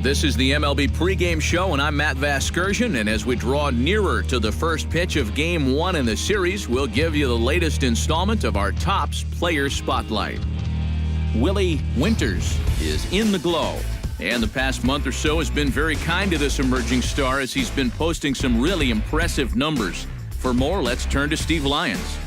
This is the MLB pregame show, and I'm Matt Vasgersian. And as we draw nearer to the first pitch of Game 1 in the series, we'll give you the latest installment of our Topps Player Spotlight. Willie Winters is in the glow, and the past month or so has been very kind to this emerging star as he's been posting some really impressive numbers. For more, let's turn to Steve Lyons.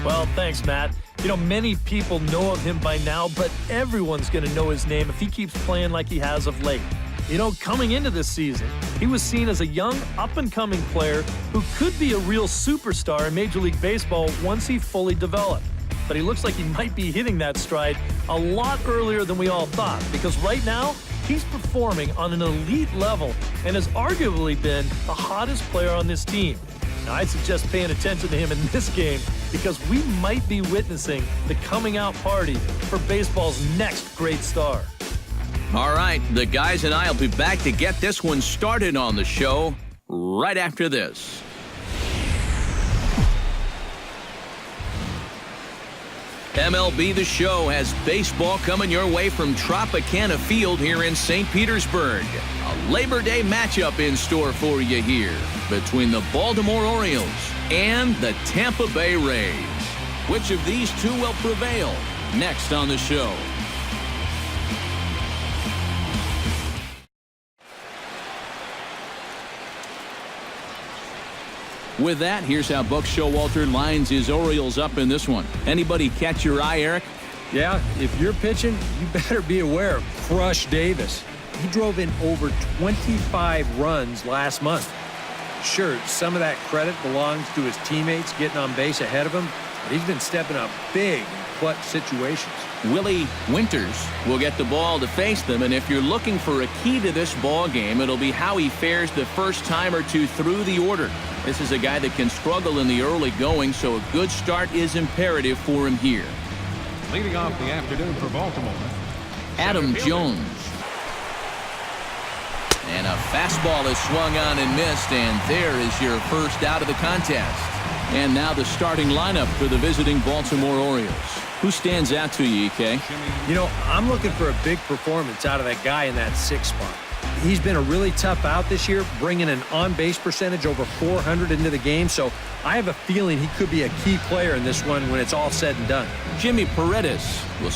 Well, thanks, Matt. You know, many people know of him by now, but everyone's going to know his name if he keeps playing like he has of late. You know, coming into this season, he was seen as a young, up-and-coming player who could be a real superstar in Major League Baseball once he fully developed. But he looks like he might be hitting that stride a lot earlier than we all thought, because right now, he's performing on an elite level and has arguably been the hottest player on this team. Now, I'd suggest paying attention to him in this game because we might be witnessing the coming out party for baseball's next great star. All right, the guys and I will be back to get this one started on the show right after this. MLB The Show has baseball coming your way from Tropicana Field here in St. Petersburg. A Labor Day matchup in store for you here between the Baltimore Orioles and the Tampa Bay Rays. Which of these two will prevail? Next on the show. With that, here's how Buck Showalter lines his Orioles up in this one. Anybody catch your eye, Eric? Yeah, if you're pitching, you better be aware of Crush Davis. He drove in over 25 runs last month. Sure, some of that credit belongs to his teammates getting on base ahead of him, but he's been stepping up big in clutch situations. Willie Winters will get the ball to face them, and if you're looking for a key to this ball game, it'll be how he fares the first time or two through the order. This is a guy that can struggle in the early going, so a good start is imperative for him here. Leading off the afternoon for Baltimore, Adam Jones. And a fastball is swung on and missed, and there is your first out of the contest. And now the starting lineup for the visiting Baltimore Orioles. Who stands out to you, EK? You know, I'm looking for a big performance out of that guy in that 6th spot. He's been a really tough out this year, bringing an on-base percentage over 400 into the game, so I have a feeling he could be a key player in this one when it's all said and done. Jimmy Paredes will...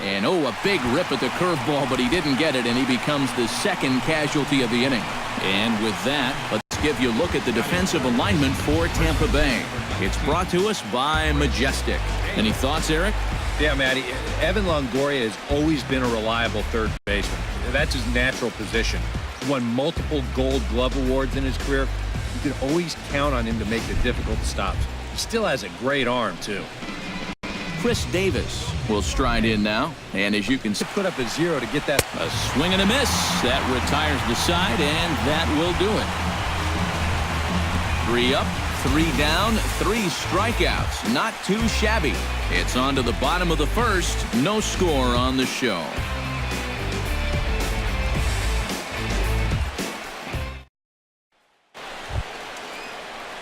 And, a big rip at the curveball, but he didn't get it, and he becomes the second casualty of the inning. And with that, let's give you a look at the defensive alignment for Tampa Bay. It's brought to us by Majestic. Any thoughts, Eric? Yeah, Matty, Evan Longoria has always been a reliable third baseman. That's his natural position. He's won multiple Gold Glove awards in his career. You can always count on him to make the difficult stops. He still has a great arm, too. Chris Davis will stride in now, and as you can see, Put up a 0 to get that. a swing and a miss. That retires the side, and that will do it. 3 up, 3 down, 3 strikeouts. Not too shabby. It's on to the bottom of the first. No score on the show.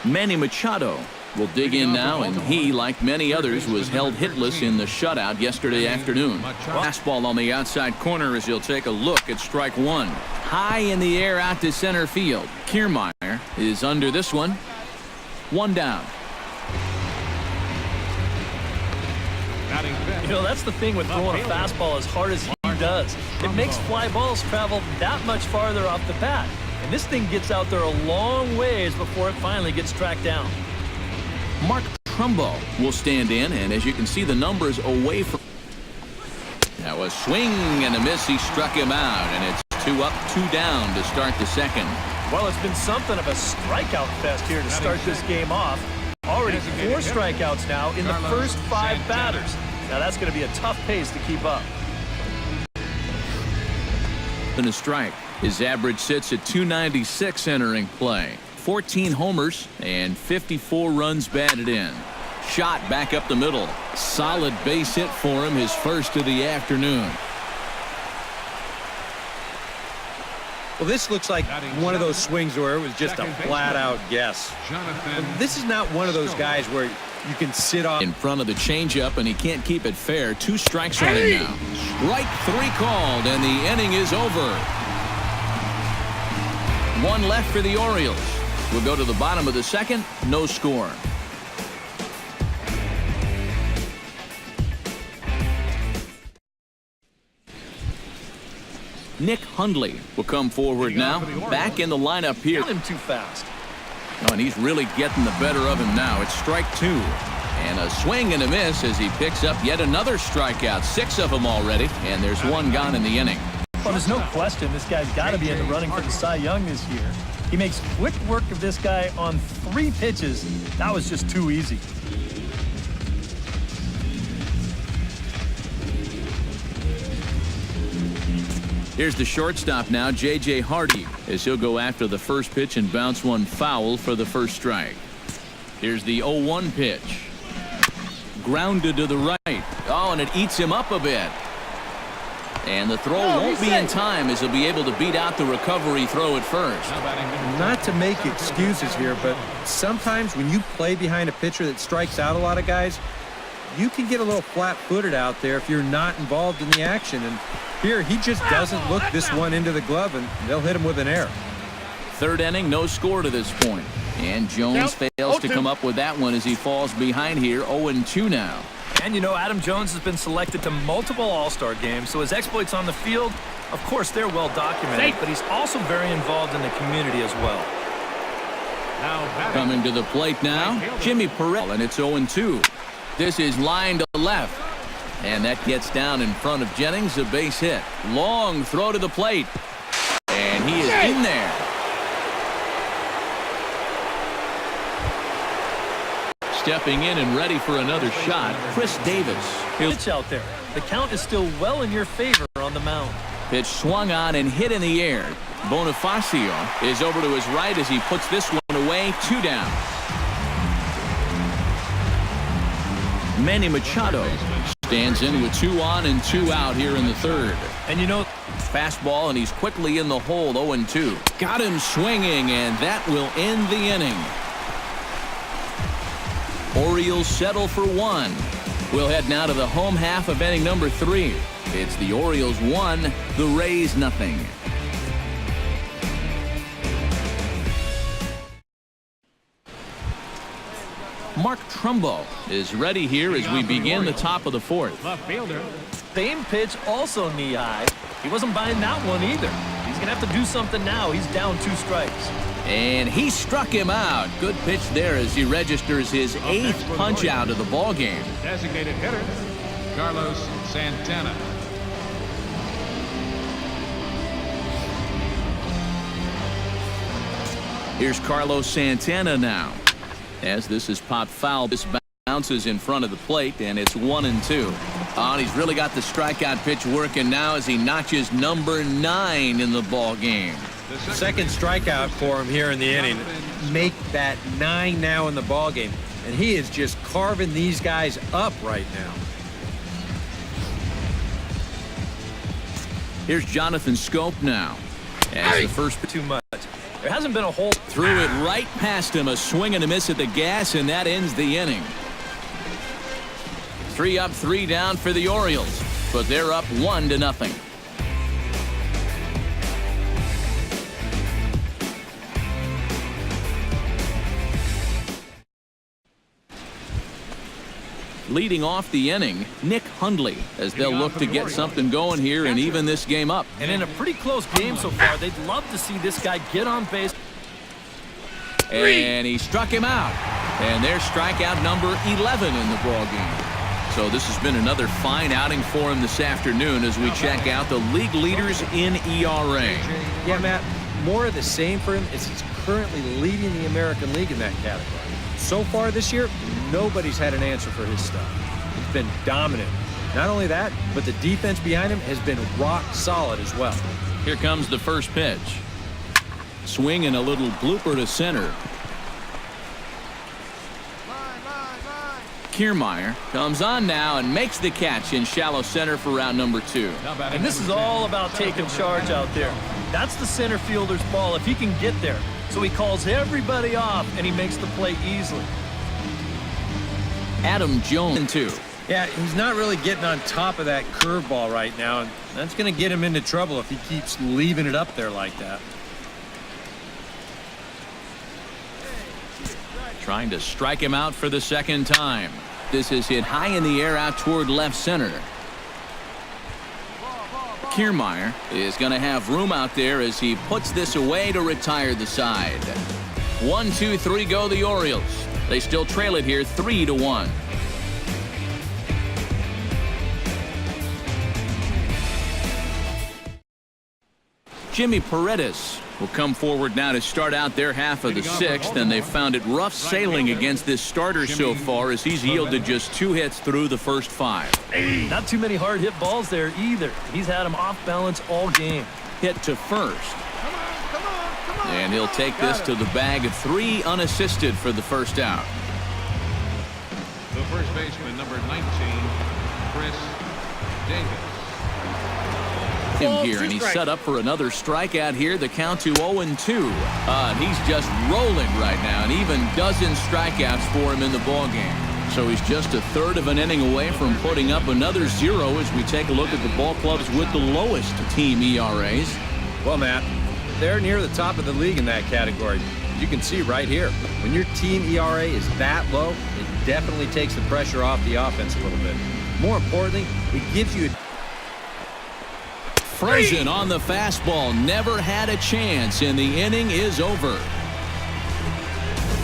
Manny Machado will dig in now, and he, like many others, was held hitless in the shutout yesterday afternoon. Fastball on the outside corner as he'll take a look at strike 1. High in the air out to center field. Kiermaier is under this one. 1 down. You know, that's the thing with throwing a fastball as hard as he does. It makes fly balls travel that much farther off the bat. And this thing gets out there a long ways before it finally gets tracked down. Mark Trumbo will stand in, and as you can see, the numbers away from... That was swing and a miss. He struck him out, and it's 2 up, 2 down to start the second. Well, it's been something of a strikeout fest here to start this game off. Already 4 strikeouts now in the first 5 batters. Now that's going to be a tough pace to keep up. And a strike. His average sits at 296 entering play. 14 homers and 54 runs batted in. Shot back up the middle. Solid base hit for him, his first of the afternoon. Well, this looks like one of those swings where it was just a flat-out guess. This is not one of those guys where You can sit off in front of the changeup, and he can't keep it fair. 2 strikes on him now. Strike 3 called, and the inning is over. 1 left for the Orioles. We'll go to the bottom of the second. No score. Nick Hundley will come forward now. Back in the lineup here. Him too fast. Oh, and he's really getting the better of him now. It's strike 2. And a swing and a miss as he picks up yet another strikeout. 6 of them already. And there's 1 gone in the inning. Well, there's no question this guy's got to be in the running for the Cy Young this year. He makes quick work of this guy on 3 pitches. That was just too easy. Here's the shortstop now, J.J. Hardy, as he'll go after the first pitch and bounce one foul for the first strike. Here's the 0-1 pitch. Grounded to the right. Oh, and it eats him up a bit. And the throw won't be in time as he'll be able to beat out the recovery throw at first. Not to make excuses here, but sometimes when you play behind a pitcher that strikes out a lot of guys, you can get a little flat-footed out there if you're not involved in the action. And here, he just doesn't look this one into the glove, and they'll hit him with an error. 3rd inning, no score to this point. And Jones fails to come up with that one as he falls behind here, 0-2 now. And you know, Adam Jones has been selected to multiple All-Star games, so his exploits on the field, of course, they're well documented, but he's also very involved in the community as well. Coming to the plate now, Jimmy Perrell, and it's 0-2. This is line to left. And that gets down in front of Jennings, a base hit. Long throw to the plate. And he is in there. Stepping in and ready for another shot, Chris Davis. Pitch out there. The count is still well in your favor on the mound. Pitch swung on and hit in the air. Bonifacio is over to his right as he puts this one away. 2 down. Manny Machado stands in with 2 on and 2 out here in the 3rd. And you know, fastball, and he's quickly in the hole. 0-2. Got him swinging, and that will end the inning. Orioles settle for 1. We'll head now to the home half of inning number 3. It's the Orioles 1, the Rays 0. Mark Trumbo is ready here as we begin the top of the 4th. Left fielder. same pitch, also knee high. He wasn't buying that one either. He's going to have to do something now. He's down 2 strikes. And he struck him out. Good pitch there as he registers his 8th punch out of the ball game. Designated hitter, Carlos Santana. Here's Carlos Santana now. As this is popped foul, this bounces in front of the plate, and it's 1-2. Oh, and he's really got the strikeout pitch working now as he notches number 9 in the ball game. Second strikeout for him here in the inning. Make that 9 now in the ball game, and he is just carving these guys up right now. Here's Jonathan Scope now. As the first Too much. There hasn't been a hole. threw it right past him, a swing and a miss at the gas, and that ends the inning. 3 up, 3 down for the Orioles, but they're up 1-0. Leading off the inning, Nick Hundley, as they'll look to get something going here and even this game up. And in a pretty close game so far, they'd love to see this guy get on base. And he struck him out. And there's strikeout number 11 in the ball game. So this has been another fine outing for him this afternoon as we check out the league leaders in ERA. Yeah, Matt, more of the same for him as he's currently leading the American League in that category. So far this year, nobody's had an answer for his stuff. He's been dominant. Not only that, but the defense behind him has been rock solid as well. Here comes the first pitch. Swing and a little blooper to center. Kiermaier comes on now and makes the catch in shallow center for round number 2. And this is all about taking charge out there. That's the center fielder's ball if he can get there. So he calls everybody off and he makes the play easily. Adam Jones, 2. Yeah, he's not really getting on top of that curveball right now, and that's going to get him into trouble if he keeps leaving it up there like that. Trying to strike him out for the second time. This is hit high in the air out toward left center. Kiermaier is going to have room out there as he puts this away to retire the side. 1, 2, 3 go the Orioles. They still trail it here 3-1. Jimmy Paredes will come forward now to start out their half of the sixth, and they've found it rough sailing against this starter so far as he's yielded just 2 hits through the first 5. Not too many hard hit balls there either. He's had him off balance all game. Hit to first. And he'll take this to the bag of 3 unassisted for the first out. The first baseman, number 19, Chris Davis. Him here, and he's set up for another strikeout here. The count to 0-2. He's just rolling right now, and even dozen strikeouts for him in the ballgame. So he's just a third of an inning away from putting up another 0 as we take a look at the ball clubs with the lowest team ERAs. Well, Matt, they're near the top of the league in that category. You can see right here, when your team ERA is that low, it definitely takes the pressure off the offense a little bit. More importantly, it gives you Frozen on the fastball, never had a chance, and the inning is over.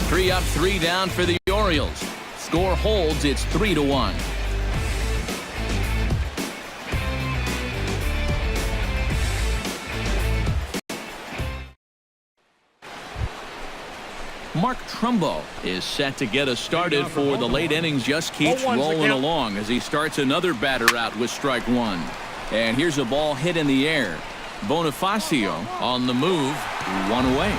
3 up, 3 down for the Orioles. Score holds, it's 3-1. Mark Trumbo is set to get us started for the late innings. Just keeps rolling along as he starts another batter out with strike 1. And here's a ball hit in the air. Bonifacio on the move, 1 away.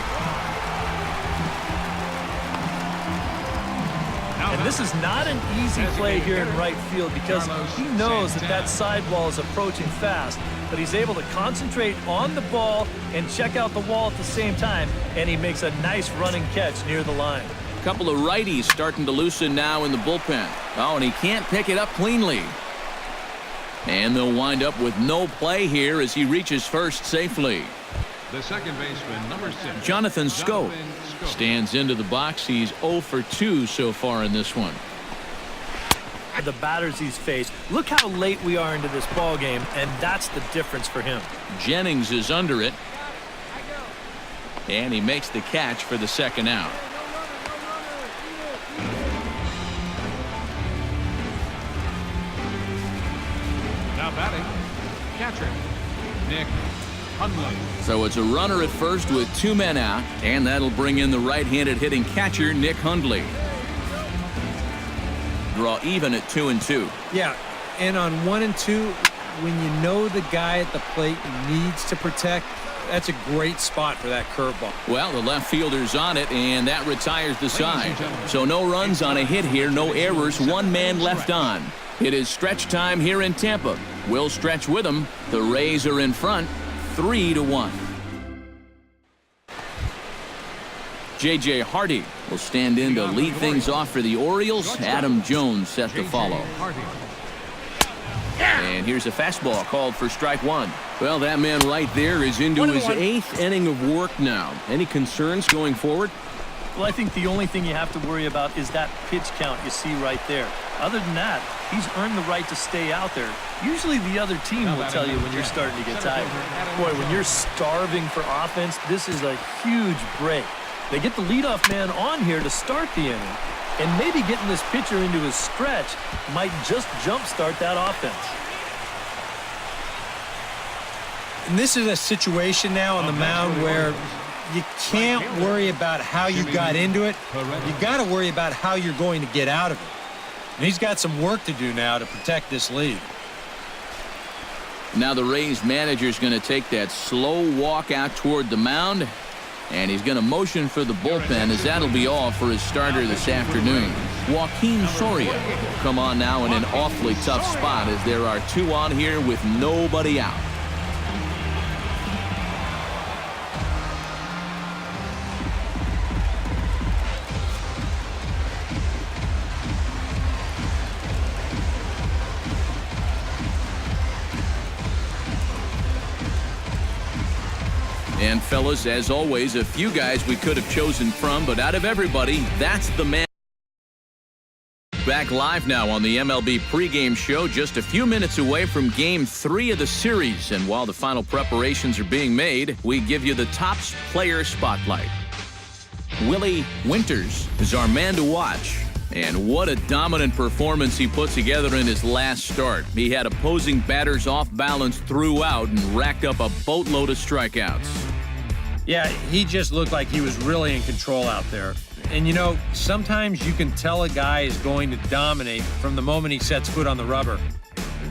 And this is not an easy play here in right field because he knows that that sidewall is approaching fast, but he's able to concentrate on the ball and check out the wall at the same time, and he makes a nice running catch near the line. A couple of righties starting to loosen now in the bullpen. Oh, and he can't pick it up cleanly. And they'll wind up with no play here as he reaches first safely. The second baseman, number 6, Jonathan Schoop stands into the box. He's 0 for 2 so far in this one. The batters he's faced. Look how late we are into this ball game, and that's the difference for him. Jennings is under it. And he makes the catch for the second out. Now batting, catcher, Nick Hundley. So it's a runner at first with 2 men out, and that'll bring in the right-handed hitting catcher, Nick Hundley. Draw even at 2-2. Yeah, and on 1 and 2, when you know the guy at the plate needs to protect, that's a great spot for that curveball. Well, the left fielder's on it, and that retires the side. So no runs on a hit here, no errors, 1 man left on. It is stretch time here in Tampa. We'll stretch with them. The Rays are in front, 3-1. J.J. Hardy will stand in to lead things off for the Orioles. Adam Jones set to follow. And here's a fastball called for strike 1. Well, that man right there is into his 8th inning of work now. Any concerns going forward? Well, I think the only thing you have to worry about is that pitch count you see right there. Other than that, he's earned the right to stay out there. Usually the other team will tell you when you're starting to get tired. Boy, when you're starving for offense, this is a huge break. They get the leadoff man on here to start the inning, and maybe getting this pitcher into his stretch might just jumpstart that offense. And this is a situation now on the mound where you can't worry about how you got into it. You got to worry about how you're going to get out of it. And he's got some work to do now to protect this lead. Now the Rays manager's going to take that slow walk out toward the mound, and he's going to motion for the bullpen as that'll be all for his starter this afternoon. Joaquin Soria will come on now in an awfully tough spot as there are 2 on here with nobody out. And fellas, as always, a few guys we could have chosen from, but out of everybody, that's the man. Back live now on the MLB pregame show, just a few minutes away from Game 3 of the series. And while the final preparations are being made, we give you the top player spotlight. Willie Winters is our man to watch. And what a dominant performance he put together in his last start. He had opposing batters off balance throughout and racked up a boatload of strikeouts. Yeah, he just looked like he was really in control out there. And, you know, sometimes you can tell a guy is going to dominate from the moment he sets foot on the rubber.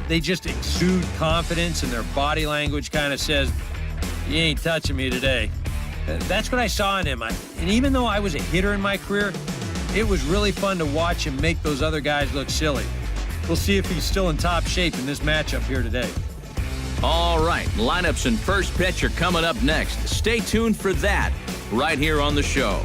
They just exude confidence, and their body language kind of says, "You ain't touching me today." That's what I saw in him. And even though I was a hitter in my career, it was really fun to watch him make those other guys look silly. We'll see if he's still in top shape in this matchup here today. All right, lineups and first pitch are coming up next. Stay tuned for that right here on the show.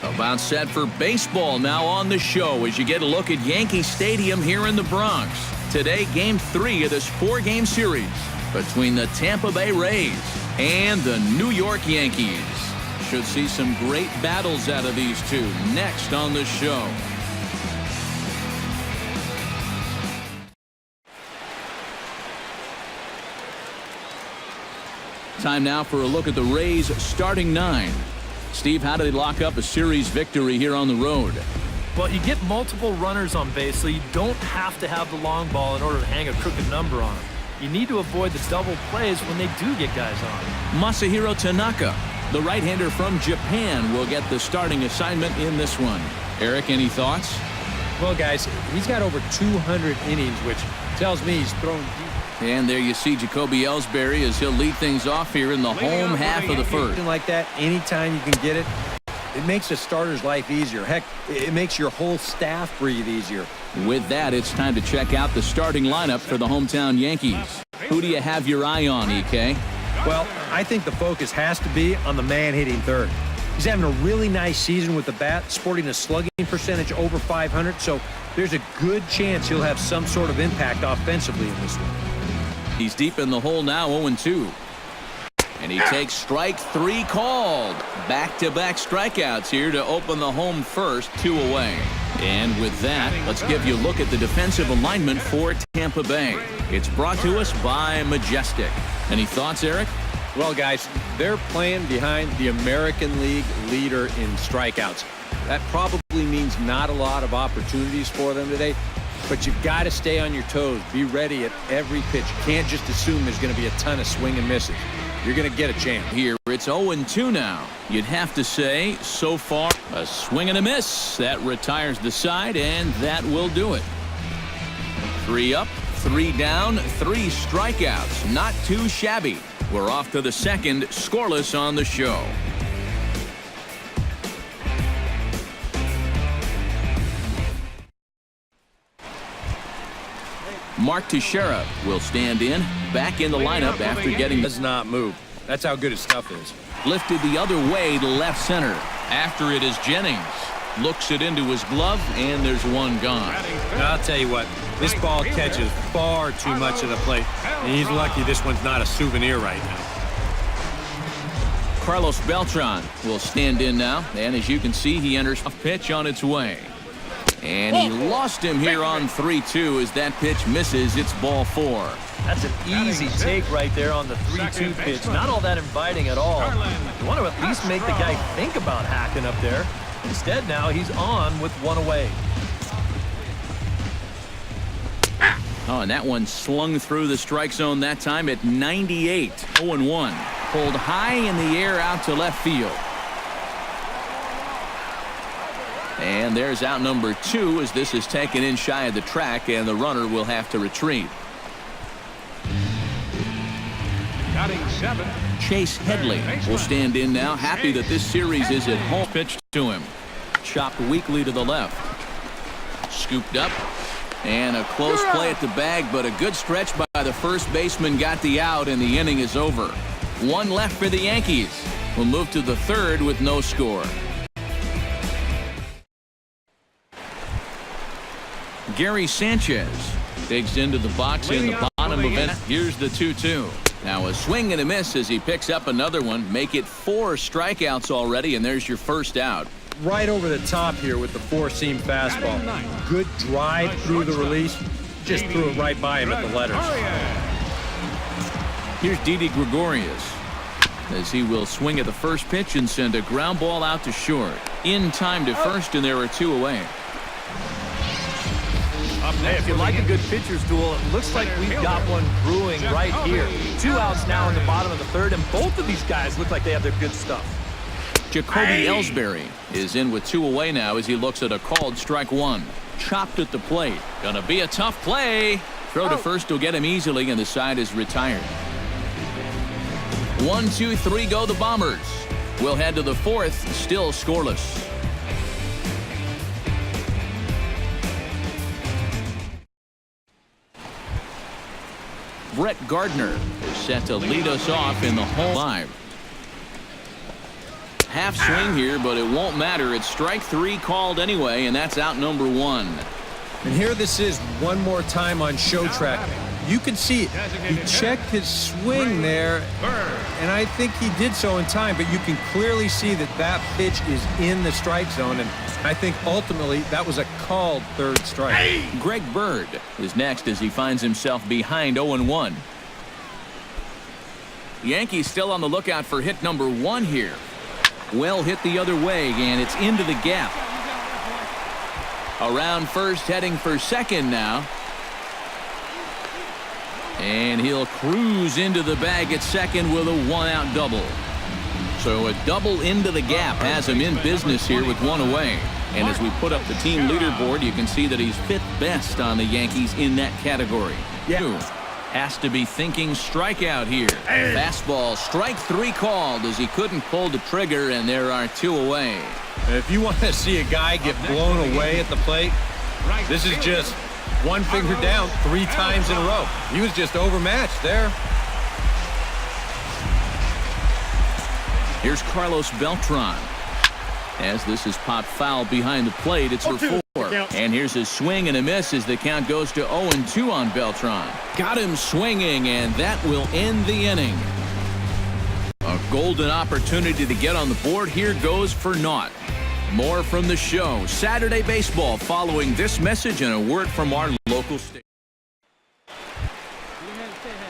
About set for baseball now on the show as you get a look at Yankee Stadium here in the Bronx. Today, Game 3 of this 4-game series between the Tampa Bay Rays and the New York Yankees. Should see some great battles out of these two next on the show. Time now for a look at the Rays starting 9. Steve, how do they lock up a series victory here on the road? Well, you get multiple runners on base, so you don't have to have the long ball in order to hang a crooked number on them. You need to avoid the double plays when they do get guys on. Masahiro Tanaka, the right-hander from Japan, will get the starting assignment in this one. Eric, any thoughts? Well, guys, he's got over 200 innings, which tells me he's thrown deep. And there you see Jacoby Ellsbury as he'll lead things off here in the home half of the first. Like that, anytime you can get it, it makes a starter's life easier. Heck, it makes your whole staff breathe easier. With that, it's time to check out the starting lineup for the hometown Yankees. Who do you have your eye on, EK? Well, I think the focus has to be on the man hitting third. He's having a really nice season with the bat, sporting a slugging percentage over 500, so there's a good chance he'll have some sort of impact offensively in this one. He's deep in the hole now, 0-2. And he takes strike 3 called. Back-to-back strikeouts here to open the home first, 2 away. And with that, let's give you a look at the defensive alignment for Tampa Bay. It's brought to us by Majestic. Any thoughts, Eric? Well, guys, they're playing behind the American League leader in strikeouts. That probably means not a lot of opportunities for them today. But you've got to stay on your toes. Be ready at every pitch. You can't just assume there's going to be a ton of swing and misses. You're going to get a chance. Here, it's 0-2 now. You'd have to say, so far, a swing and a miss. That retires the side, and that will do it. 3 up, 3 down, 3 strikeouts. Not too shabby. We're off to the second, scoreless on the show. Mark Teixeira will stand in, back in the lineup after getting... Does not move. That's how good his stuff is. Lifted the other way to left center. After it is Jennings. Looks it into his glove, and there's one gone. Now, I'll tell you what, this ball catches far too much of the plate, and he's lucky this one's not a souvenir right now. Carlos Beltran will stand in now, and as you can see, he enters a pitch on its way. And he lost him here on 3-2 as that pitch misses. It's ball 4. That's an easy take right there on the 3-2 pitch. Not all that inviting at all. You want to at least make the guy think about hacking up there. Instead, now he's on with 1 away. Oh, and that one slung through the strike zone that time at 98. 0-1. Pulled high in the air out to left field. And there's out number 2 as this is taken in shy of the track, and the runner will have to retreat. Batting 7. Chase Headley will stand in now, happy that this series is at home. Pitch to him. Chopped weakly to the left. Scooped up. And a close play at the bag, but a good stretch by the first baseman got the out, and the inning is over. 1 left for the Yankees. We'll move to the third with no score. Gary Sanchez digs into the box in the bottom of it. Here's the 2-2. Now a swing and a miss as he picks up another one. Make it 4 strikeouts already, and there's your first out. Right over the top here with the 4-seam fastball. Good drive through the release. Just threw it right by him at the letters. Here's Didi Gregorius as he will swing at the first pitch and send a ground ball out to short. In time to first, and there are 2 away. Hey, if you like a good pitcher's duel, it looks like we've got one brewing right here. 2 outs now in the bottom of the 3rd, and both of these guys look like they have their good stuff. Jacoby Ellsbury is in with 2 away now as he looks at a called strike 1. Chopped at the plate. Gonna be a tough play. Throw to first will get him easily, and the side is retired. 1, 2, 3 go the Bombers. We'll head to the 4th, still scoreless. Brett Gardner is set to lead us off in the home live. Half swing here, but it won't matter. It's strike 3 called anyway, and that's out number 1. And here this is one more time on show track. You can see it. He checked his swing there, and I think he did so in time, but you can clearly see that that pitch is in the strike zone, and I think ultimately that was a called 3rd strike. Greg Bird is next as he finds himself behind 0-1. Yankees still on the lookout for hit number 1 here. Well hit the other way, and it's into the gap. Around first, heading for second now. And he'll cruise into the bag at second with a 1-out double. So a double into the gap has him in business here with 1 away. And as we put up the team leaderboard, you can see that he's 5th best on the Yankees in that category. Yeah. Has to be thinking strikeout here. Fastball, strike 3 called as he couldn't pull the trigger, and there are 2 away. If you want to see a guy get blown away at the plate, this is just one finger down 3 times in a row. He was just overmatched there. Here's Carlos Beltran. As this is popped foul behind the plate, it's for 4. And here's a swing and a miss as the count goes to 0-2 on Beltran. Got him swinging, and that will end the inning. A golden opportunity to get on the board here goes for naught. More from the show. Saturday Baseball following this message and a word from our local station.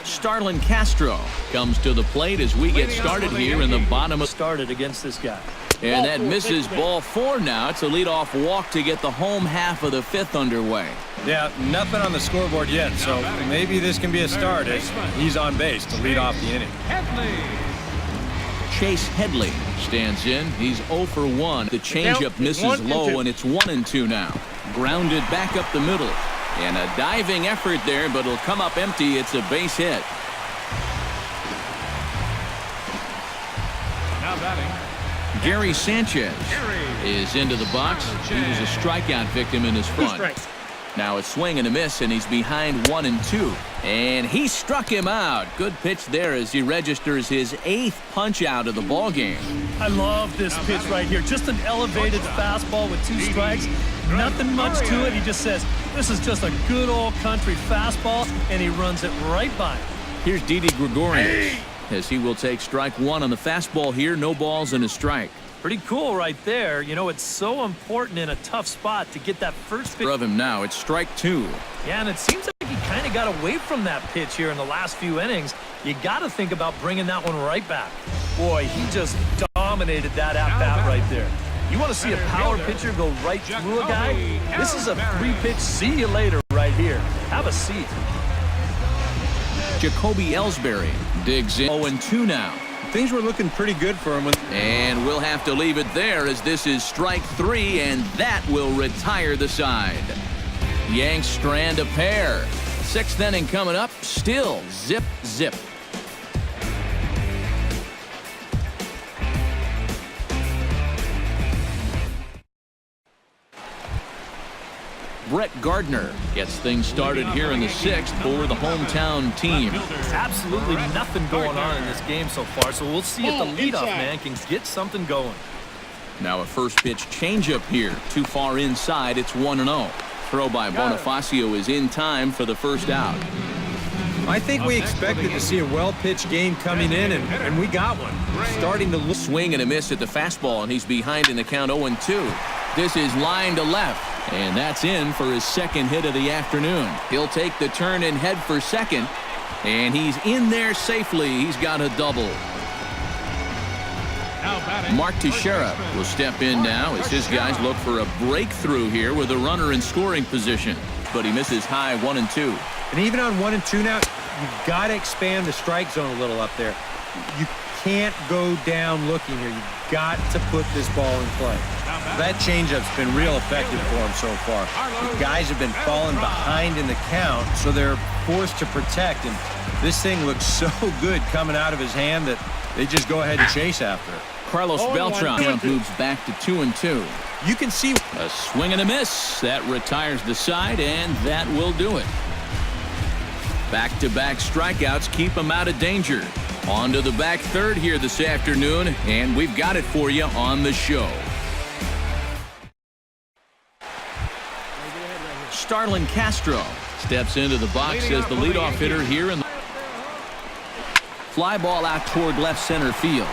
Starlin Castro comes to the plate as we get started here in the bottom of started against this guy. And that misses ball 4 now. It's a leadoff walk to get the home half of the 5th underway. Yeah, nothing on the scoreboard yet, so maybe this can be a start as he's on base to lead off the inning. Chase Headley stands in. He's 0 for 1. The changeup misses low, and it's 1-2 now. Grounded back up the middle. And a diving effort there, but it'll come up empty. It's a base hit. Now batting, Gary Sanchez is into the box. He was a strikeout victim in his front. Now a swing and a miss, and he's behind 1-2. And he struck him out. Good pitch there as he registers his 8th punch out of the ball game. I love this pitch right here. Just an elevated fastball with 2 strikes. Nothing much to it. He just says, this is just a good old country fastball, and he runs it right by him. Here's Didi Gregorius as he will take strike 1 on the fastball here. No balls and a strike. Pretty cool right there. You know, it's so important in a tough spot to get that first pitch. Of him now, it's strike 2. Yeah, and it seems like he kind of got away from that pitch here in the last few innings. You got to think about bringing that one right back. Boy, he just dominated that at-bat right there. You want to see a power pitcher go right through a guy? This is a 3-pitch see you later right here. Have a seat. Jacoby Ellsbury digs in. 0-2 now. Things were looking pretty good for him. And we'll have to leave it there as this is strike 3, and that will retire the side. Yanks strand a pair. 6th inning coming up. Still zip, zip. Brett Gardner gets things started here in the 6th for the hometown team. Absolutely nothing going on in this game so far, so we'll see if the leadoff man can get something going. Now a first pitch changeup here. Too far inside. It's 1-0. Throw by Bonifacio is in time for the first out. I think we expected to see a well-pitched game coming in, and we got one. Starting to look. Swing and a miss at the fastball, and he's behind in the count 0-2. This is line to left, and that's in for his second hit of the afternoon. He'll take the turn and head for second, and he's in there safely. He's got a double. Mark Teixeira will step in now as his guys look for a breakthrough here with a runner in scoring position, but he misses high 1-2. And even on 1-2 now, you've got to expand the strike zone a little up there. You can't go down looking here. You've got to put this ball in play. That changeup's been real effective for him so far. The guys have been falling behind in the count, so they're forced to protect. And this thing looks so good coming out of his hand that they just go ahead and chase after it. Carlos Beltran moves back to 2-2. You can see a swing and a miss. That retires the side, and that will do it. Back-to-back strikeouts keep him out of danger. On to the back third here this afternoon, and we've got it for you on the show. Starlin Castro steps into the box as the leadoff hitter here. In the fly ball out toward left center field.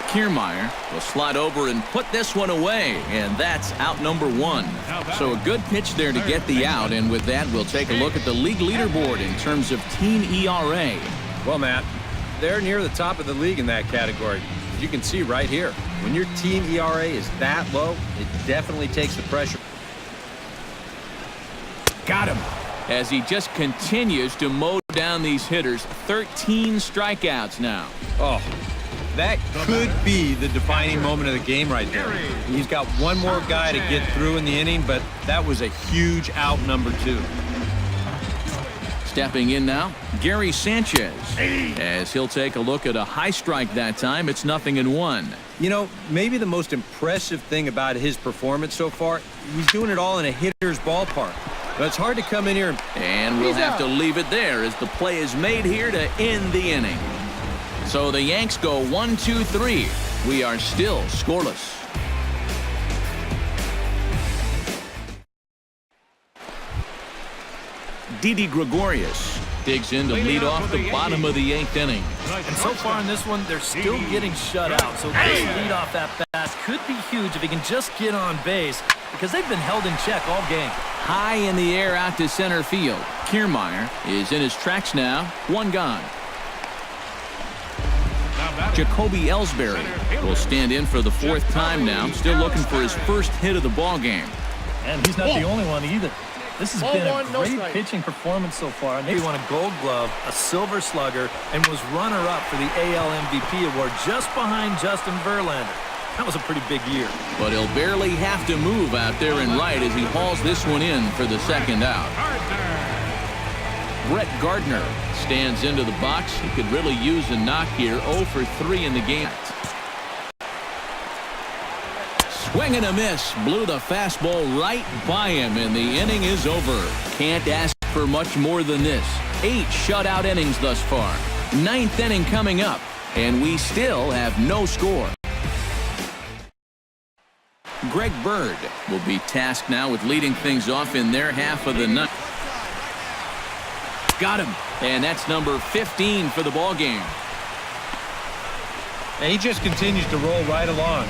Kiermaier will slide over and put this one away, and that's out number one. So a good pitch there to get the out, and with that, we'll take a look at the league leaderboard in terms of team ERA. Well, Matt, they're near the top of the league in that category. As you can see right here, when your team ERA is that low, it definitely takes the pressure. Got him. As he just continues to mow down these hitters. 13 strikeouts now. Oh. That could be the defining moment of the game right there. He's got one more guy to get through in the inning, but that was a huge out number 2. Stepping in now, Gary Sanchez. As he'll take a look at a high strike that time. It's 0-1. You know, maybe the most impressive thing about his performance so far, he's doing it all in a hitter's ballpark. But it's hard to come in here. And we'll have to leave it there as the play is made here to end the inning. So the Yanks go 1-2-3. We are still scoreless. Didi Gregorius digs in to lead off the bottom of the 8th inning. And so far in this one, they're still getting shut out. So this leadoff at-bat could be huge if he can just get on base, because they've been held in check all game. High in the air out to center field. Kiermaier is in his tracks now. One gone. Jacoby Ellsbury will stand in for the 4th time now, still looking for his first hit of the ball game. And he's not the only one either. This has been a great pitching performance so far. And he won a Gold Glove, a Silver Slugger, and was runner-up for the AL MVP award just behind Justin Verlander. That was a pretty big year. But he'll barely have to move out there and right as he hauls this one in for the second out. Brett Gardner stands into the box. He could really use a knock here. 0 for 3 in the game. Swing and a miss. Blew the fastball right by him, and the inning is over. Can't ask for much more than this. 8 shutout innings thus far. 9th inning coming up, and we still have no score. Greg Bird will be tasked now with leading things off in their half of the ninth. Got him, and that's number 15 for the ball game. And he just continues to roll right along.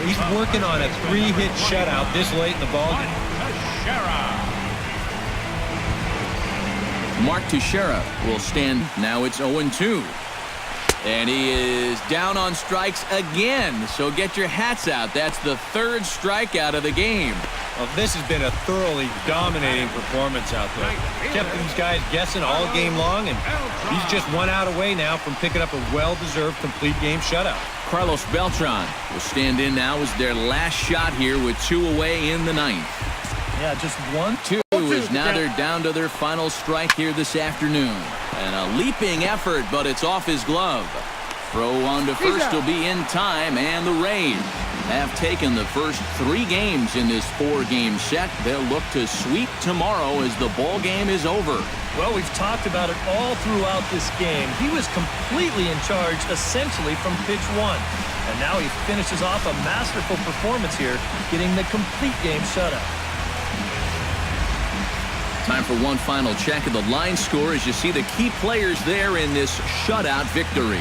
He's working on a 3-hit shutout this late in the ballgame. Mark Teixeira will stand. Now it's 0-2. And he is down on strikes again. So get your hats out. That's the 3rd strikeout of the game. Well, this has been a thoroughly dominating performance out there. Kept these guys guessing all game long, and he's just 1 out away now from picking up a well-deserved complete game shutout. Carlos Beltran will stand in now as their last shot here with 2 away in the 9th. Yeah, just 1-2 is now they're down to their final strike here this afternoon. And a leaping effort, but it's off his glove. Throw on to first will be in time, and the Rays have taken the first 3 games in this 4-game set. They'll look to sweep tomorrow as the ball game is over. Well, we've talked about it all throughout this game. He was completely in charge, essentially, from pitch 1. And now he finishes off a masterful performance here, getting the complete game shutout. Time for one final check of the line score as you see the key players there in this shutout victory.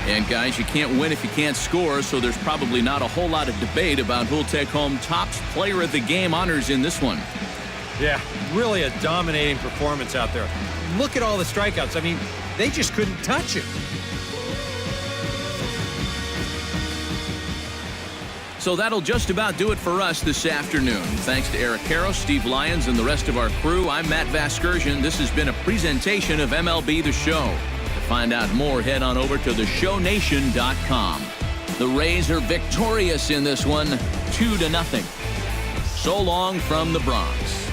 And guys, you can't win if you can't score, so there's probably not a whole lot of debate about who'll take home Topps Player of the Game honors in this one. Yeah, really a dominating performance out there. Look at all the strikeouts. I mean, they just couldn't touch it. So that'll just about do it for us this afternoon. Thanks to Eric Karros, Steve Lyons, and the rest of our crew. I'm Matt Vasgersian. This has been a presentation of MLB The Show. To find out more, head on over to theshownation.com. The Rays are victorious in this one, 2-0. So long from the Bronx.